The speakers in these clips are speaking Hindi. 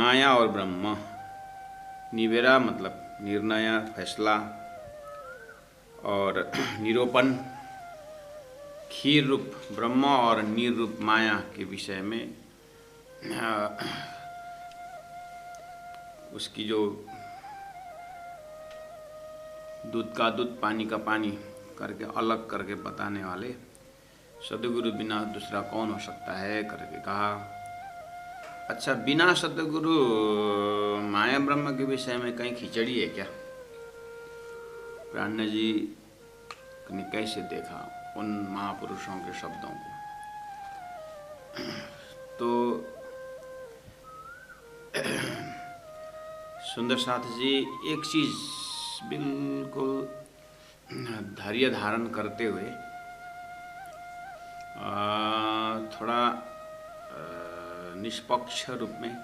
माया और ब्रह्म। निवेरा मतलब निर्णय, फैसला, और निरूपण क्षीर रूप ब्रह्म और नीर रूप माया के विषय में उसकी जो दूध का दूध पानी का पानी करके अलग करके बताने वाले सद्गुरु बिना दूसरा कौन हो सकता है करके कहा। अच्छा, बिना सद्गुरु माया ब्रह्म के विषय में कहीं खिचड़ी है क्या? प्राण जी ने कैसे देखा उन महापुरुषों के शब्दों को? तो सुंदर साथ जी एक चीज बिल्कुल धैर्य धारण करते हुए थोड़ा निष्पक्ष रूप में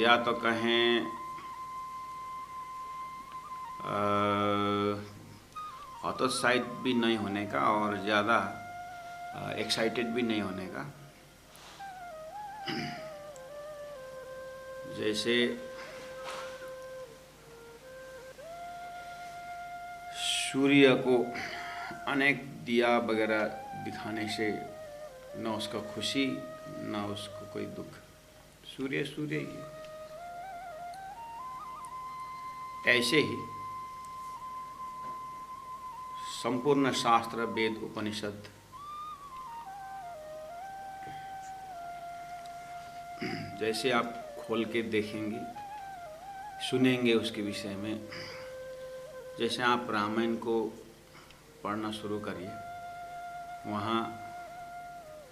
या तो कहें हतोत्साहित भी नहीं होने का और ज़्यादा एक्साइटेड भी नहीं होने का। जैसे सूर्य को अनेक दिया वगैरह दिखाने से न उसका खुशी न उसको कोई दुख, सूर्य सूर्य ही है। ऐसे ही संपूर्ण शास्त्र, वेद, उपनिषद जैसे आप खोल के देखेंगे, सुनेंगे उसके विषय में। जैसे आप रामायण को पढ़ना शुरू करिए, वहाँ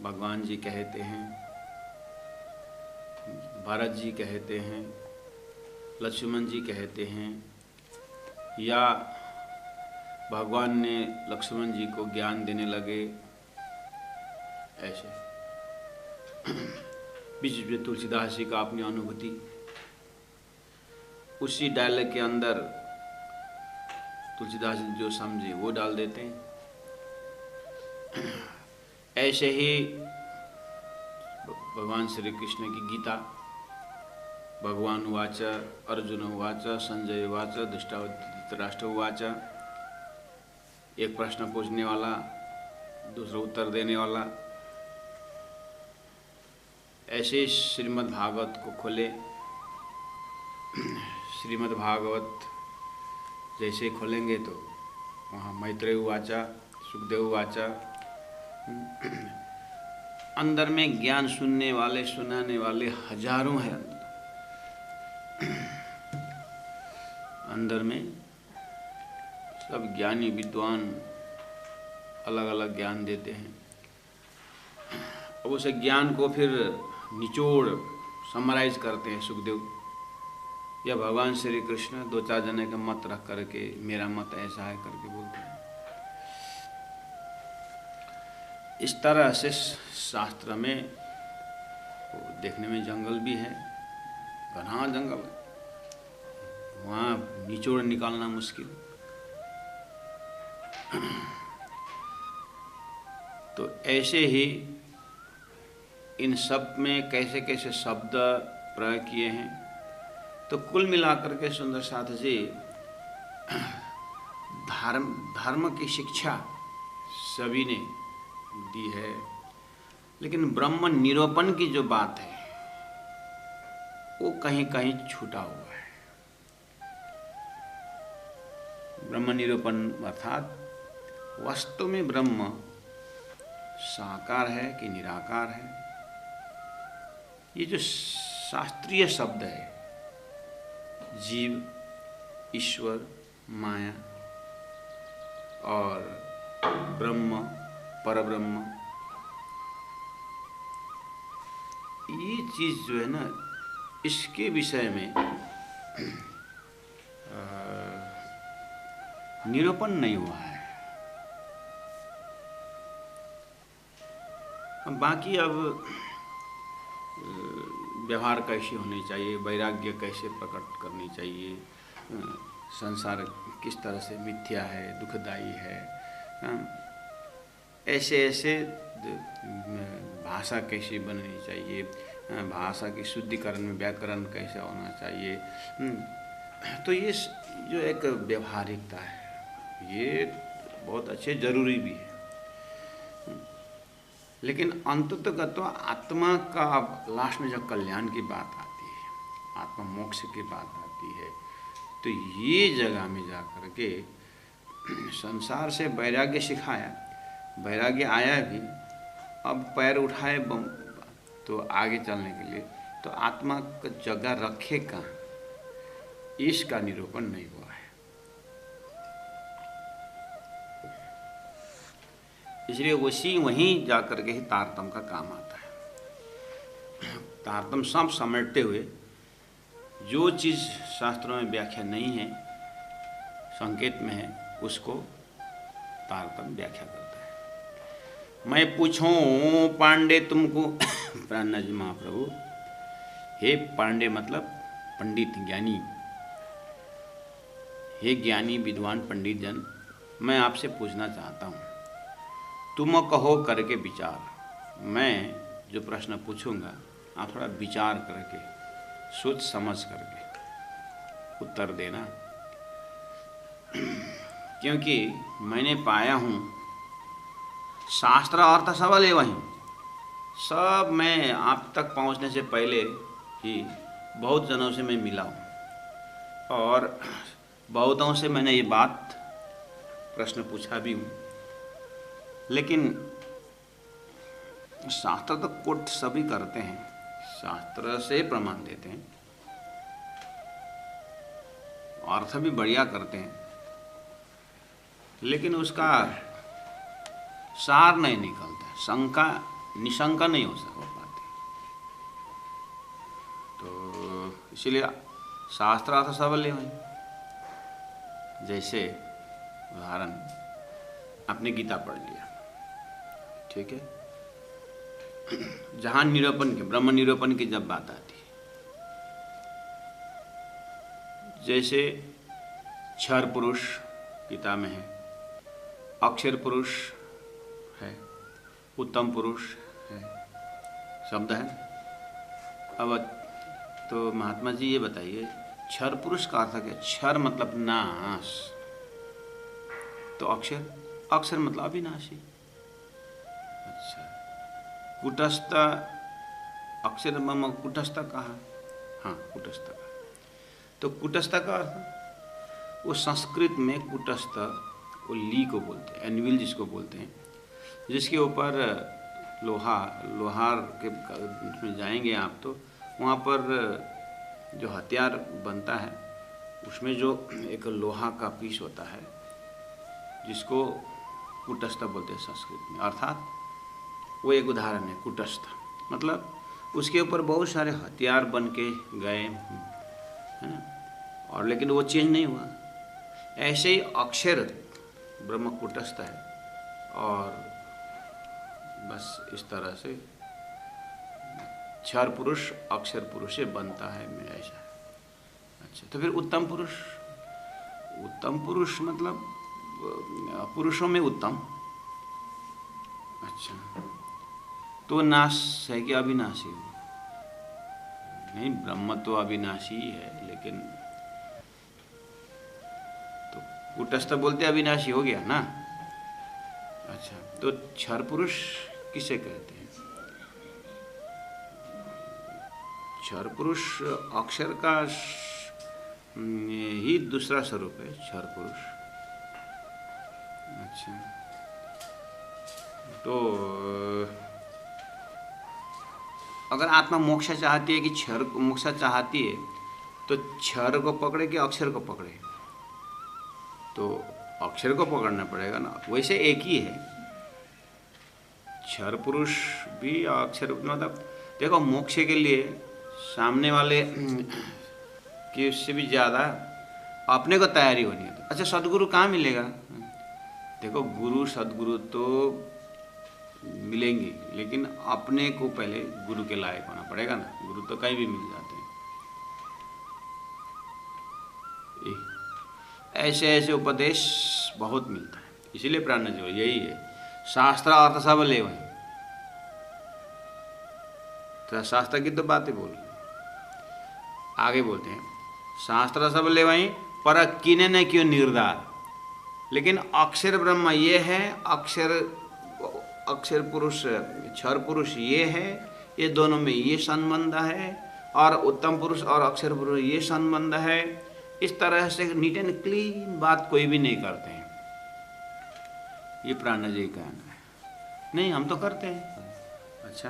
भगवान जी कहते हैं, भरत जी कहते हैं, लक्ष्मण जी कहते हैं, या भगवान ने लक्ष्मण जी को ज्ञान देने लगे। ऐसे बीच बीच में तुलसीदास जी का अपनी अनुभूति उसी डायलॉग के अंदर तुलसीदास जी जो समझे वो डाल देते हैं। ऐसे ही भगवान श्री कृष्ण की गीता, भगवान उवाच अर्जुन उवाच संजय उवाच धृतराष्ट्र उवाच, एक प्रश्न पूछने वाला दूसरा उत्तर देने वाला। ऐसे श्रीमद् भागवत को खोले, श्रीमद् भागवत जैसे खोलेंगे तो वहाँ मैत्रेय उवाचा, सुखदेव उवाचा, अंदर में ज्ञान सुनने वाले सुनाने वाले हजारों हैं। अंदर में सब ज्ञानी विद्वान अलग अलग ज्ञान देते हैं। अब उस ज्ञान को फिर निचोड़ समराइज करते हैं सुखदेव या भगवान श्री कृष्ण, दो चार जने का मत रख करके मेरा मत ऐसा है करके बोलते हैं। इस तरह से शास्त्र में देखने में जंगल भी है, घना जंगल है, वहाँ निचोड़ निकालना मुश्किल। तो ऐसे ही इन सब में कैसे कैसे शब्द प्रयोग किए हैं। तो कुल मिलाकर के सुंदर साथ जी धर्म की शिक्षा सभी ने दी है, लेकिन ब्रह्म निरूपण की जो बात है वो कहीं कहीं छूटा हुआ है। ब्रह्म निरूपण अर्थात वास्तव में ब्रह्म साकार है कि निराकार है, ये जो शास्त्रीय शब्द है जीव, ईश्वर, माया और ब्रह्म, परब्रह्म, ये चीज जो है ना, इसके विषय में निरूपण नहीं हुआ है। बाकी अब व्यवहार कैसे होने चाहिए, वैराग्य कैसे प्रकट करनी चाहिए, संसार किस तरह से मिथ्या है, दुखदायी है, ऐसे ऐसे भाषा कैसी बननी चाहिए, भाषा की शुद्धिकरण में व्याकरण कैसे होना चाहिए। तो ये जो एक व्यवहारिकता है ये बहुत अच्छे जरूरी भी है, लेकिन अंततः आत्मा का अब लास्ट में जब कल्याण की बात आती है, आत्मा मोक्ष की बात आती है, तो ये जगह में जा कर के संसार से वैराग्य सिखाया, वैराग्य आया भी, अब पैर उठाए तो आगे चलने के लिए, तो आत्मा का जगह रखे कहाँ, इसका निरूपण नहीं हुआ है। इसलिए उसी वहीं जाकर के ही तारतम का काम आता है। तारतम सब समेटते हुए जो चीज़ शास्त्रों में व्याख्या नहीं है, संकेत में है, उसको तारतम व्याख्या करता है। मैं पूछूं पांडे तुमको प्राणनाथ जी महाप्रभु, हे पांडे मतलब पंडित ज्ञानी, हे ज्ञानी विद्वान पंडित जन, मैं आपसे पूछना चाहता हूँ, तुम कहो करके विचार। मैं जो प्रश्न पूछूंगा आप थोड़ा विचार करके सोच समझ करके उत्तर देना, क्योंकि मैंने पाया हूँ शास्त्र अर्थ सबल है वहीं सब, मैं आप तक पहुँचने से पहले ही बहुत जनों से मैं मिला हूँ और बहुतों से मैंने ये बात प्रश्न पूछा भी हूँ, लेकिन शास्त्र तो कोट सभी करते हैं, शास्त्र से प्रमाण देते हैं, अर्थ भी बढ़िया करते हैं, लेकिन उसका सार नहीं निकलता, शंका निशंका नहीं हो पाती। तो इसलिए शास्त्र अर्थ सबल है। जैसे उदाहरण, आपने गीता पढ़ लिया, ठीक है, जहां निरूपण के ब्रह्म निरूपण की जब बात आती है, जैसे क्षर पुरुष गीता में है, अक्षर पुरुष है, उत्तम पुरुष है, शब्द है। अब तो महात्मा जी ये बताइए, क्षर पुरुष का अर्थ क्या? क्षर मतलब नाश, तो अक्षर, अक्षर मतलब अविनाशी। अच्छा, कुटस्थ, अक्षर मम कुटस्थ कहा, हाँ कुटस्थ का, तो कुटस्थ का अर्थ, वो संस्कृत में कुटस्थ वो ली को बोलते हैं, एनविल जिसको बोलते हैं, जिसके ऊपर लोहार के में जाएंगे आप तो वहाँ पर जो हथियार बनता है उसमें जो एक लोहा का पीस होता है जिसको कुटस्थ बोलते हैं संस्कृत में, अर्थात वो एक उदाहरण है। कुटस्थ मतलब उसके ऊपर बहुत सारे हथियार बन के गए, है ना, और लेकिन वो चेंज नहीं हुआ। ऐसे ही अक्षर ब्रह्म कुटस्थ है, और बस इस तरह से क्षर पुरुष अक्षर पुरुष से बनता है, मेरा ऐसा। अच्छा, तो फिर उत्तम पुरुष, उत्तम पुरुष मतलब पुरुषों में उत्तम। अच्छा, तो नाश है कि अविनाशी? नहीं, ब्रह्म तो अविनाशी है, लेकिन तो कुटस्थ बोलते अविनाशी हो गया ना। अच्छा, तो क्षर पुरुष किसे कहते हैं? क्षर पुरुष अक्षर का ही दूसरा स्वरूप है क्षर पुरुष। अच्छा, तो अगर आत्मा मोक्ष चाहती है कि क्षर मोक्ष चाहती है, तो क्षर को पकड़े कि अक्षर को पकड़े? तो अक्षर को पकड़ना पड़ेगा ना। वैसे एक ही है, क्षर पुरुष भी अक्षर, मतलब देखो मोक्ष के लिए सामने वाले कि उससे भी ज़्यादा अपने को तैयारी होनी है। अच्छा, सदगुरु कहाँ मिलेगा? देखो गुरु सदगुरु तो मिलेंगे, लेकिन अपने को पहले गुरु के लायक होना पड़ेगा ना। गुरु तो कहीं भी मिल जाते हैं, ऐसे ऐसे उपदेश बहुत मिलता है। इसीलिए प्राण जो यही है, शास्त्र अर्थ सब ले वहीं। तो शास्त्र की तो बातें बोल। आगे बोलते हैं शास्त्र सब ले वहीं पर किने न क्यों निर्धार, लेकिन अक्षर ब्रह्म ये है, अक्षर पुरुष क्षर पुरुष ये है, ये दोनों में ये संबंध है, और उत्तम पुरुष और अक्षर पुरुष ये संबंध है। इस तरह से नीट एंड क्लीन बात कोई भी नहीं करते हैं। ये प्राण जी कहना है। नहीं हम तो करते हैं। अच्छा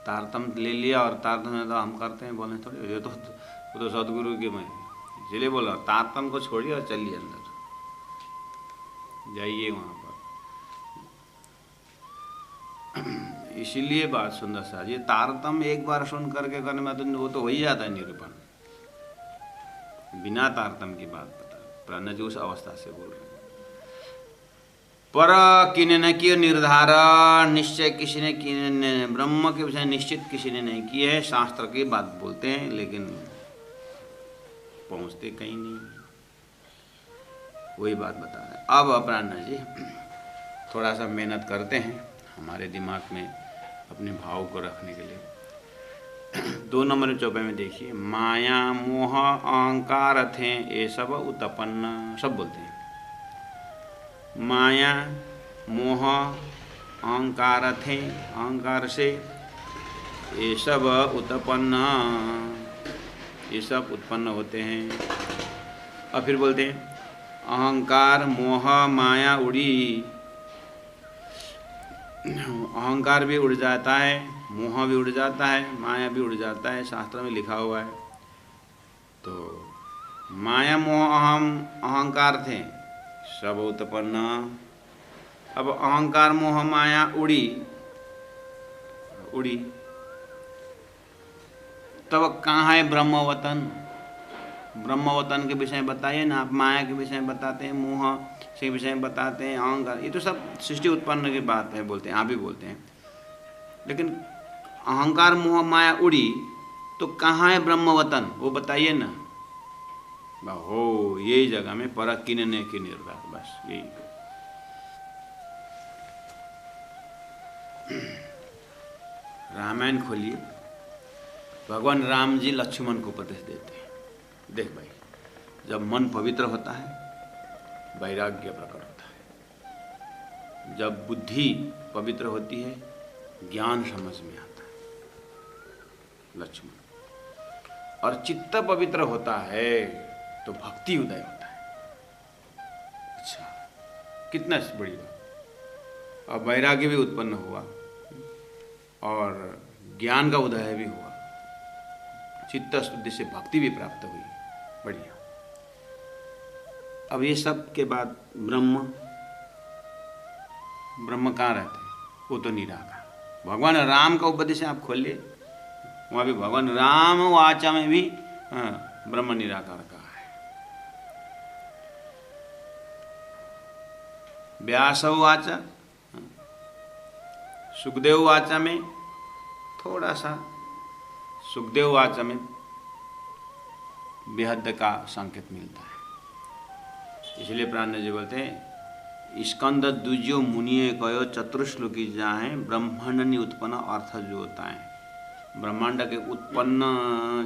तारतम्य ले लिया और तारतम्य तो हम करते हैं, बोले थोड़ी, ये तो सदगुरु की मैं इसलिए बोला तारतम्य को छोड़िए और चलिए अंदर जाइए वहाँ पर। इसीलिए बात सुंदर सा ये तारतम्य एक बार सुन करके करने में तो वो तो हो ही जाता है निरूपण, बिना तारतम्य की बात बता। प्राण जी उस अवस्था से बोल रहे हैं। पर किने न किए निर्धार, निश्चय किसी ने किने, ब्रह्म के विषय निश्चित किसी ने नहीं किए है। शास्त्र की बात बोलते हैं लेकिन पहुंचते कहीं नहीं, वही बात बता रहे हैं। अब अपराह्न जी थोड़ा सा मेहनत करते हैं हमारे दिमाग में अपने भाव को रखने के लिए। 2 नंबर चौपाई में देखिए, माया मोह अहंकार थे ये सब उत्पन्न, सब बोलते हैं माया मोह अहंकार थे, अहंकार से ये सब उत्पन्न, ये सब उत्पन्न होते हैं। और फिर बोलते हैं अहंकार मोह माया उड़ी, अहंकार भी उड़ जाता है, मोह भी उड़ जाता है, माया भी उड़ जाता है, शास्त्र में लिखा हुआ है। तो माया मोह अहंकार थे सब उत्पन्न। अब अहंकार मोह माया उड़ी, तब कहाँ है ब्रह्मवतन? ब्रह्मवतन के विषय बताइए ना आप। माया के विषय बताते हैं, मोह के विषय बताते हैं, अहंकार, ये तो सब सृष्टि उत्पन्न की बात है, बोलते हैं आप भी बोलते हैं। लेकिन अहंकार मोह माया उड़ी तो कहाँ है ब्रह्मवतन, वो बताइए ना। हो यही जगह में परक किने की निर्धार, बस यही। रामायण खोलिए, भगवान राम जी लक्ष्मण को उपदेश देते हैं। देख भाई, जब मन पवित्र होता है वैराग्य प्रकट होता है, जब बुद्धि पवित्र होती है ज्ञान समझ में आता है लक्ष्मण, और चित्त पवित्र होता है तो भक्ति उदय होता है। अच्छा कितना बड़ी बात। और वैराग्य भी उत्पन्न हुआ और ज्ञान का उदय भी हुआ, चित्त शुद्धि से भक्ति भी प्राप्त हुई। बढ़िया। अब ये सब के बाद ब्रह्म कहाँ रहते हैं? वो तो निराकार। भगवान राम का उपदेश आप खोलिए, वहाँ भी भगवान राम वाचा में भी ब्रह्म निराकार का है। व्यास वाचा, सुखदेव वाचा में थोड़ा सा, सुखदेव वाचा में बेहद का संकेत मिलता है। इसलिए प्राण जी बोलते हैं स्कंद दुज्यो मुनिये कयो चतुर्श्लोकी जाए ब्रह्मांड उत्पन्न अर्थ जो होता है। ब्रह्मांड के उत्पन्न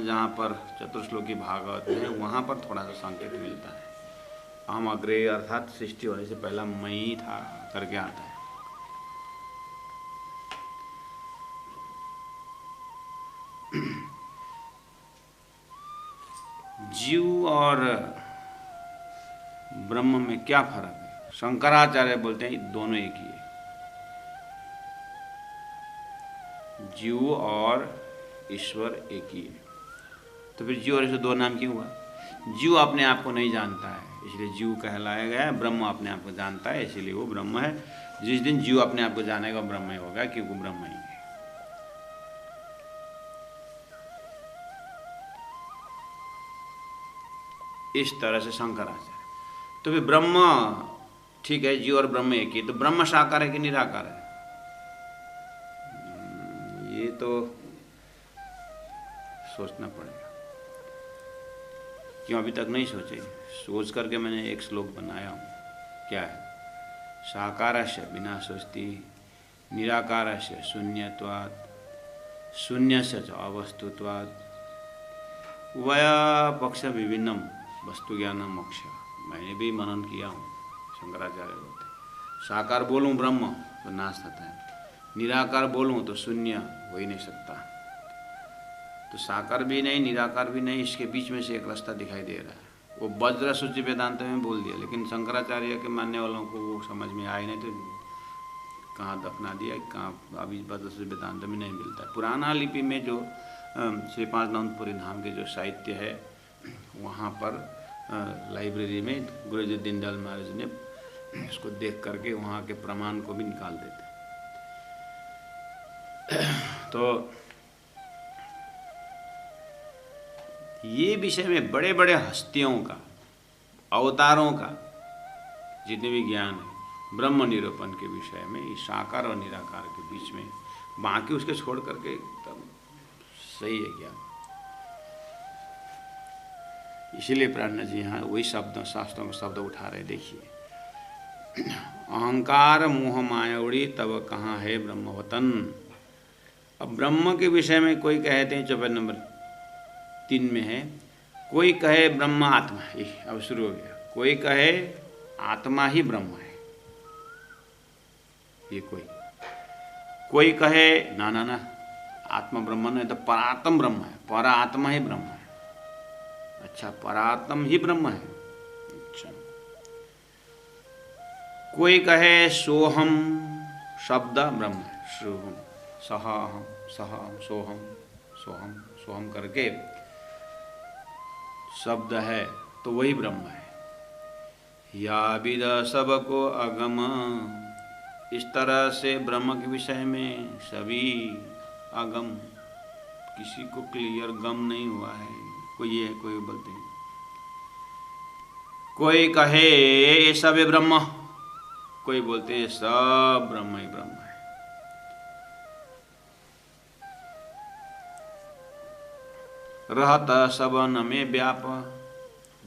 जहाँ पर चतुर्श्लोकी भागवत है वहाँ पर थोड़ा सा संकेत मिलता है। हम अग्रे अर्थात सृष्टि होने से पहला मैं ही था करके आता है। जीव और ब्रह्म में क्या फर्क है? शंकराचार्य बोलते हैं दोनों एक ही है। जीव और ईश्वर एक ही है। तो फिर जीव और ईश्वर दो नाम क्यों हुआ? जीव अपने आप को नहीं जानता है इसलिए जीव कहलाया गया है, ब्रह्म अपने आप को जानता है इसीलिए वो ब्रह्म है। जिस दिन जीव अपने आप को जानेगा ब्रह्म ही होगा, क्योंकि वो ब्रह्म ही है। इस तरह से शंकराचार्य। तो फिर ब्रह्म ठीक है, जीव और ब्रह्म एक ही, तो ब्रह्म साकार है कि निराकार है? ये तो सोचना पड़ेगा। क्यों अभी तक नहीं सोचे? सोच करके मैंने एक श्लोक बनाया हूँ। क्या है? साकारस्य विनाशोस्ति, निराकारस्य शून्यत्वात्, शून्य से अवस्तुत्वात् वया पक्ष विभिन्नम वस्तु ज्ञान मोक्ष। मैंने भी मनन किया हूँ, शंकराचार्य बोलते साकार बोलूँ ब्रह्म तो नाश होता है, निराकार बोलूँ तो शून्य हो ही नहीं सकता। तो साकार भी नहीं निराकार भी नहीं, इसके बीच में से एक रास्ता दिखाई दे रहा है। वो वज्र सूचि वेदांत में बोल दिया, लेकिन शंकराचार्य के मानने वालों को वो समझ में आए नहीं, तो कहाँ दफना दिया, कहाँ अभी वज्र सूचि वेदांत में नहीं मिलता। पुराना लिपि में जो श्री पांचनाथपुरी धाम के जो साहित्य है, वहाँ पर लाइब्रेरी में गुरुजी दीनदयाल महाराज ने उसको देख करके वहाँ के प्रमाण को भी निकाल देते। तो ये विषय में बड़े बड़े हस्तियों का, अवतारों का जितने भी ज्ञान है ब्रह्म निरूपण के विषय में, इस साकार और निराकार के बीच में, बाकी उसके छोड़ करके एकदम सही है ज्ञान। इसीलिए प्राण जी यहाँ वही शब्द, शास्त्रों के शब्द उठा रहे। देखिए, अहंकार मोह मायावड़ी तब कहाँ है ब्रह्मवतन। अब ब्रह्म के विषय में कोई कहते हैं, चौपाई नंबर 3 में है, कोई कहे ब्रह्म आत्मा ही, अब शुरू हो गया, कोई कहे आत्मा ही ब्रह्म है, ये कोई कहे ना ना ना आत्मा ब्रह्म नहीं, तो परात्म ब्रह्म है, पर आत्मा ही ब्रह्म है। अच्छा, परात्म ही ब्रह्म है। अच्छा, कोई कहे सोहम शब्द ब्रह्म है, सोहम सहम सहम सोहम सोहम सोहम करके शब्द है तो वही ब्रह्म है। या विद सबको अगम, इस तरह से ब्रह्म के विषय में सभी अगम, किसी को क्लियर गम नहीं हुआ है। कोई ये कोई बोलते हैं, कोई कहे ये सब ब्रह्म, कोई बोलते हैं सब ब्रह्म ही ब्रह्म है। रहता सबन में व्यापक,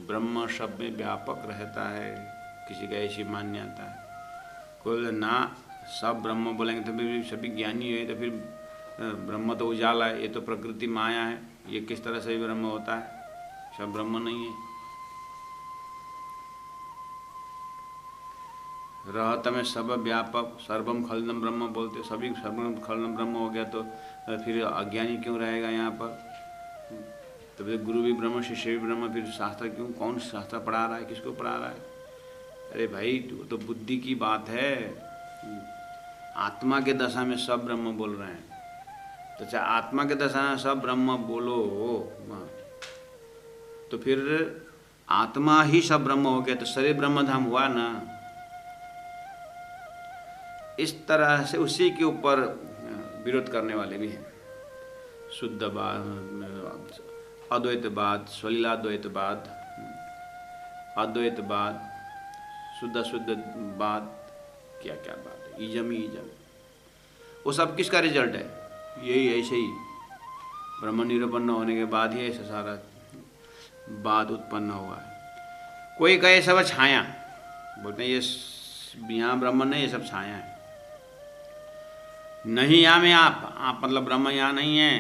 ब्रह्म सब में व्यापक रहता है, किसी का ऐसी मान्यता है। कोई ना सब ब्रह्म बोलेंगे तो फिर सभी ज्ञानी है, तो फिर ब्रह्म तो उजाला है, ये तो प्रकृति माया है, ये किस तरह से ब्रह्म होता है, सब ब्रह्म नहीं है। रहत में सब व्यापक, सर्वम खलनम ब्रह्म बोलते, सभी सर्वम खलनम ब्रह्म हो गया, तो फिर अज्ञानी क्यों रहेगा यहाँ पर। तो फिर गुरु भी ब्रह्म शिष्य भी ब्रह्म, फिर शास्त्र क्यों, कौन शास्त्र पढ़ा रहा है, किसको पढ़ा रहा है। अरे भाई, वो तो बुद्धि की बात है, आत्मा के दशा में सब ब्रह्म बोल रहे हैं। तो चाहे आत्मा के दशा में सब ब्रह्म बोलो, तो फिर आत्मा ही सब ब्रह्म हो गया, तो शरीर ब्रह्म धाम हुआ ना। इस तरह से उसी के ऊपर विरोध करने वाले भी हैं। शुद्धवाद, अद्वैतवाद, स्वलीलाद्वैतवाद, अद्वैतवाद, शुद्ध बात, क्या क्या बात है, इजम ही इजम। वो सब किसका रिजल्ट है, यही ऐसे ही ब्रह्म निरूपण होने के बाद ही ऐसा सारा बात उत्पन्न हुआ है। कोई कहे सब छाया, बोलते हैं ये यहाँ ब्रह्म नहीं, ये सब छाया है। नहीं यहाँ में आप मतलब ब्रह्म यहाँ नहीं है,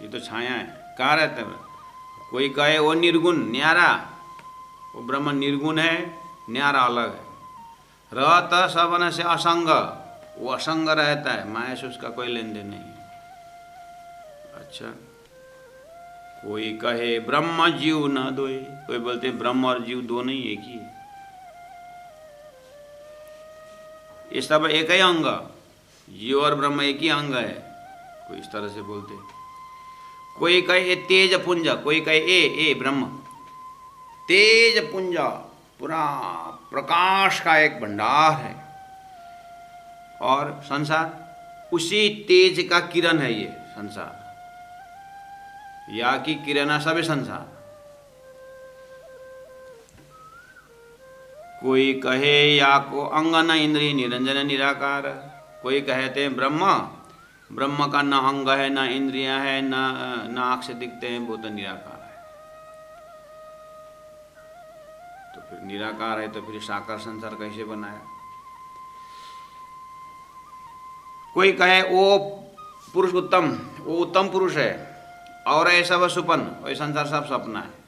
ये तो छाया है। कहाँ रहते हैं। कोई कहे वो निर्गुण न्यारा, वो ब्रह्म निर्गुण है, न्यारा अलग है। रहता सबन से असंग, वो असंग रहता है, माया से उसका कोई लेन देन नहीं है। अच्छा, कोई कहे ब्रह्म जीव न दोए, कोई बोलते ब्रह्म और जीव दो नहीं, एक ही। ये सब एक ही अंग, जीव और ब्रह्म एक ही अंग है, कोई इस तरह से बोलते। कोई कहे तेज पुंज, कोई कहे ए ब्रह्म तेज पुंज, पूरा प्रकाश का एक भंडार है, और संसार उसी तेज का किरण है। ये संसार या की किरण सब संसार। कोई कहे या को अंग न इंद्रिय निरंजन निराकार, कोई कहते हैं ब्रह्म का न अंग है, न इंद्रियां है, न आँख से दिखते हैं, वो तो निराकार है। तो फिर निराकार है, तो फिर साकार संसार कैसे बनाया। कोई कहे वो पुरुष उत्तम, वो उत्तम पुरुष है। और ऐसा वह सुपन, वही संसार सब सपना है।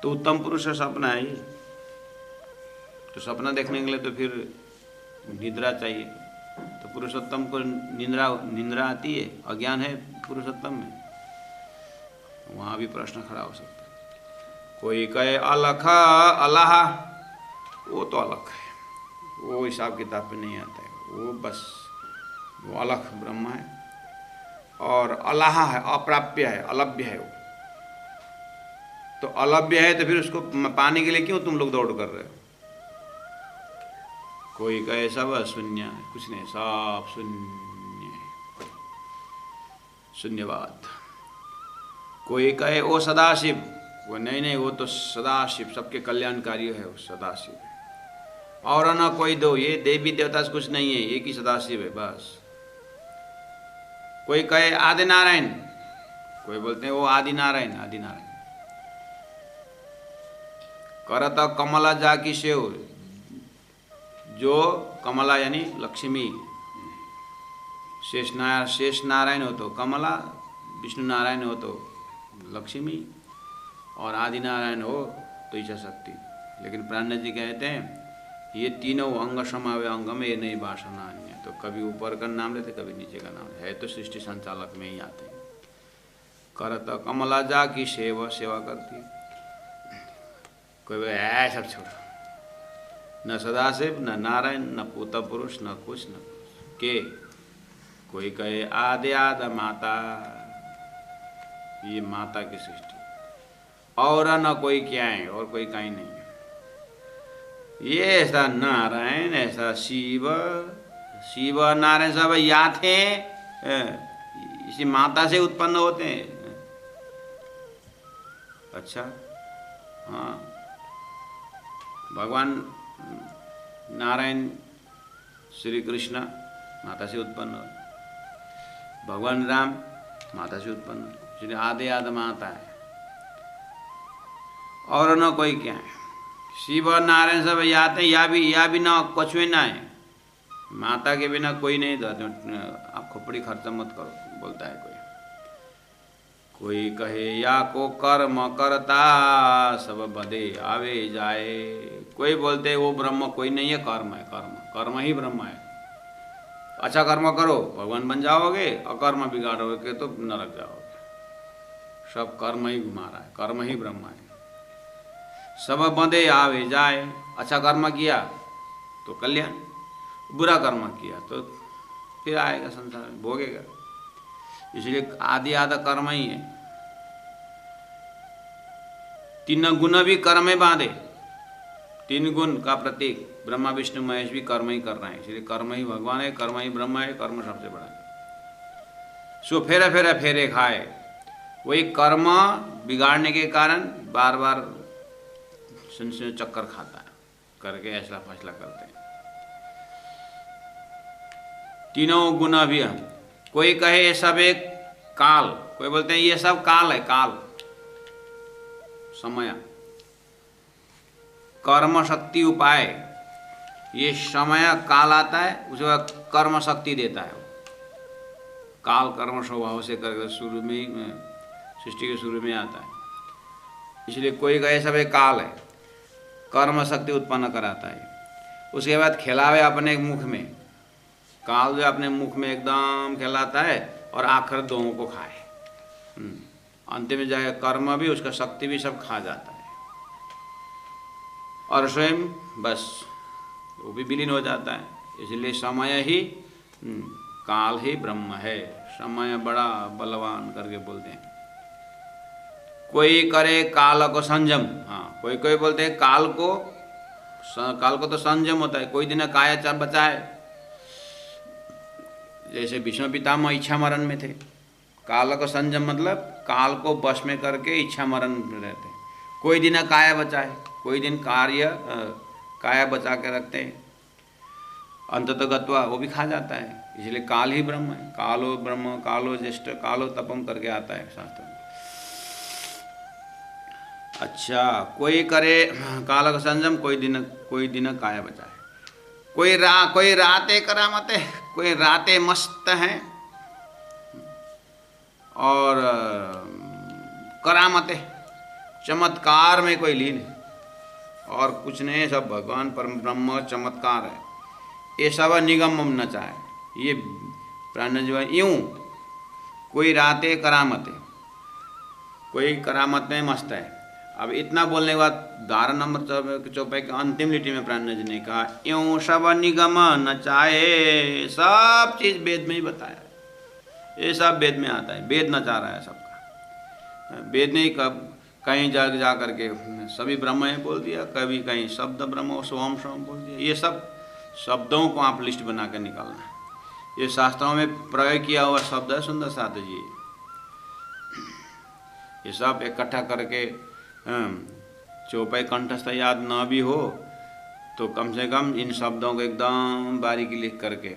तो उत्तम पुरुष है, सपना है ये। तो सपना देखने के लिए तो फिर निद्रा चाहिए। तो पुरुषोत्तम को निंद्रा आती है, अज्ञान है पुरुषोत्तम में, वहाँ भी प्रश्न खड़ा हो सकता है। कोई कहे अलख अलाह, वो तो अलख है, वो हिसाब किताब पे नहीं आता है, वो बस वो अलख ब्रह्म है। और अलाह है, अप्राप्य है, अलभ्य है वो। तो अलभ्य है तो फिर उसको पाने के लिए क्यों तुम लोग दौड़ कर रहे हो? कोई कहे सब शून्य है, कुछ नहीं, सब शून्य है, शून्यवाद। कोई कहे वो सदाशिव, वो नहीं, वो तो सदाशिव सबके कल्याणकारी है, वो सदाशिव है। और न कोई दो, ये देवी देवता से कुछ नहीं है, एक ही सदाशिव है बस। कोई कहे आदि नारायण, कोई बोलते हैं वो आदि नारायण, आदि नारायण। करत कमला जाकी सेव, जो कमला यानी लक्ष्मी, शेष नारायण हो तो कमला, विष्णु नारायण हो तो लक्ष्मी, और आदि नारायण हो तो इच्छा शक्ति। लेकिन प्राणनाथ जी कहते हैं ये तीनों अंग समावे अंग में, ये नहीं वासना अन्य। तो कभी ऊपर का नाम लेते, कभी नीचे का नाम है, तो सृष्टि संचालक में ही आते हैं। करत कमला जा की सेवा करती। कोई ऐसा छोड़ो, न सदाशिव, न नारायण, न पूता पुरुष, न कुछ न कुछ के। कोई कहे आदि आद माता, ये माता की सृष्टि, और न कोई क्या है, और कोई कहीं नहीं है। ये ऐसा नारायण, ऐसा शिव, शिव नारायण सब या थे, इसी माता से उत्पन्न होते हैं। अच्छा, हाँ, भगवान नारायण श्री कृष्ण माता से उत्पन्न हो, भगवान राम माता से उत्पन्न हो, इसलिए आदि आदि माता है, और न कोई क्या है। शिव और नारायण सब आते, या भी ना कुछ भी ना है, माता के बिना कोई नहीं जाते। आप खोपड़ी खर्चा मत करो, बोलता है कोई। कोई कहे या को कर्म करता, सब बदे आवे जाए। कोई बोलते वो ब्रह्म कोई नहीं है, कर्म है, कर्म ही ब्रह्म है। अच्छा कर्म करो भगवान बन जाओगे, अकर्म बिगाड़ोगे तो नरक जाओगे। सब कर्म ही घुमा रहा है, कर्म ही ब्रह्म है। सब बंदे आवे जाए, अच्छा कर्म किया तो कल्याण, बुरा कर्म किया तो फिर आएगा संसार में, भोगेगा। इसलिए आदि आधा कर्म ही है। तीन गुण भी कर्म में बांधे, तीन गुण का प्रतीक ब्रह्मा विष्णु महेश भी कर्म ही कर रहे हैं। इसलिए कर्म ही भगवान है, कर्म ही ब्रह्म है, कर्म सबसे बड़ा है। सो फेरे खाए, वही कर्म बिगाड़ने के कारण बार बार सुन चक्कर खाता है, करके ऐसा फैसला करते हैं। तीनों गुना भी हम। कोई कहे ये सब एक काल, कोई बोलते हैं ये सब काल है, काल समय, कर्म शक्ति उपाय। ये समय काल आता है, उसके बाद कर्म शक्ति देता है। काल कर्म स्वभाव से करके शुरू में ही सृष्टि के शुरू में आता है। इसलिए कोई कहे सब एक काल है, कर्म शक्ति उत्पन्न कराता है। उसके बाद खिलावे अपने मुख में, काल जो अपने मुख में एकदम खिलाता है और आखिर दोनों को खाए। अंत में जाए कर्म भी, उसका शक्ति भी सब खा जाता है, और स्वयं बस वो भी विलीन हो जाता है। इसलिए समय ही काल ही ब्रह्म है। समय बड़ा बलवान करके बोलते हैं। कोई करे काल को संयम, हाँ, कोई बोलते हैं काल को तो संयम होता है, कोई दिन काया बचाए। जैसे भीष्म पितामह इच्छा मरण में थे, काल को संयम मतलब काल को वश में करके इच्छा मरण में रहते हैं। कोई दिन काया बचाए, कोई दिन काया बचा के रखते हैं, अंततः गत्वा वो भी खा जाता है। इसलिए काल ही ब्रह्म है। कालो ब्रह्म, कालो ज्येष्ठ, कालो तपम करके आता है शास्त्र में। अच्छा, कोई करे काल का संयम, कोई दिन काया बचाए। कोई राते करामत है, कोई रातें मस्त हैं और करामतें, चमत्कार में कोई लीन है और कुछ नहीं, सब भगवान परम ब्रह्म चमत्कार है। ये सब निगमम न चाहे। ये प्राण जो है यूँ, कोई रातें करामतें, कोई करामत में मस्त है। अब इतना बोलने के बाद 12 नंबर चौपाई के अंतिम लिटी में प्राण जी ने कहा, यूँ सब निगम न चाहे। सब चीज़ वेद में ही बताया, ये सब वेद में आता है, वेद नचा रहा है सबका। वेद ने कब कहीं जा करके सभी ब्रह्म है बोल दिया, कभी कहीं शब्द ब्रह्म सोहम सोहम बोल दिया। ये सब शब्दों को आप लिस्ट बना कर निकालना है। ये शास्त्रों में प्रयोग किया हुआ शब्द है सुंदर साथ जी। ये सब इकट्ठा करके चौपाई कंठस्थ याद न भी हो तो कम से कम इन शब्दों को एकदम बारीकी लिख करके,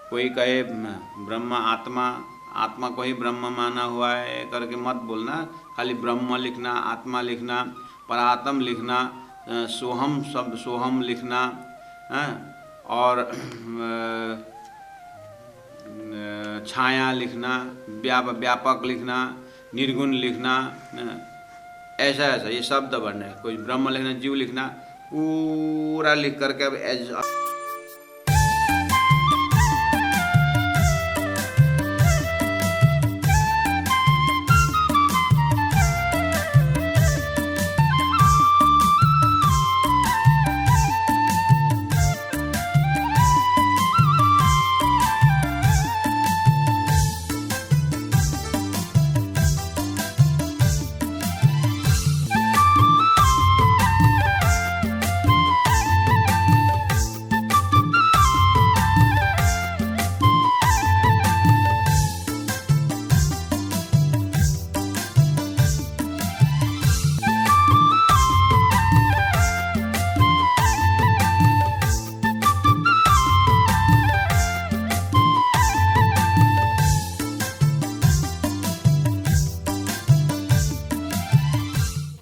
कोई कहे ब्रह्म आत्मा, आत्मा को ही ब्रह्म माना हुआ है करके मत बोलना, खाली ब्रह्म लिखना, आत्मा लिखना, परात्म लिखना, सोहम शब्द सोहम लिखना है, और छाया लिखना, व्यापक लिखना, निर्गुण लिखना, ऐसा ऐसा ये शब्द बनना है। कोई ब्रह्म लिखना, जीव लिखना, पूरा लिख करके अब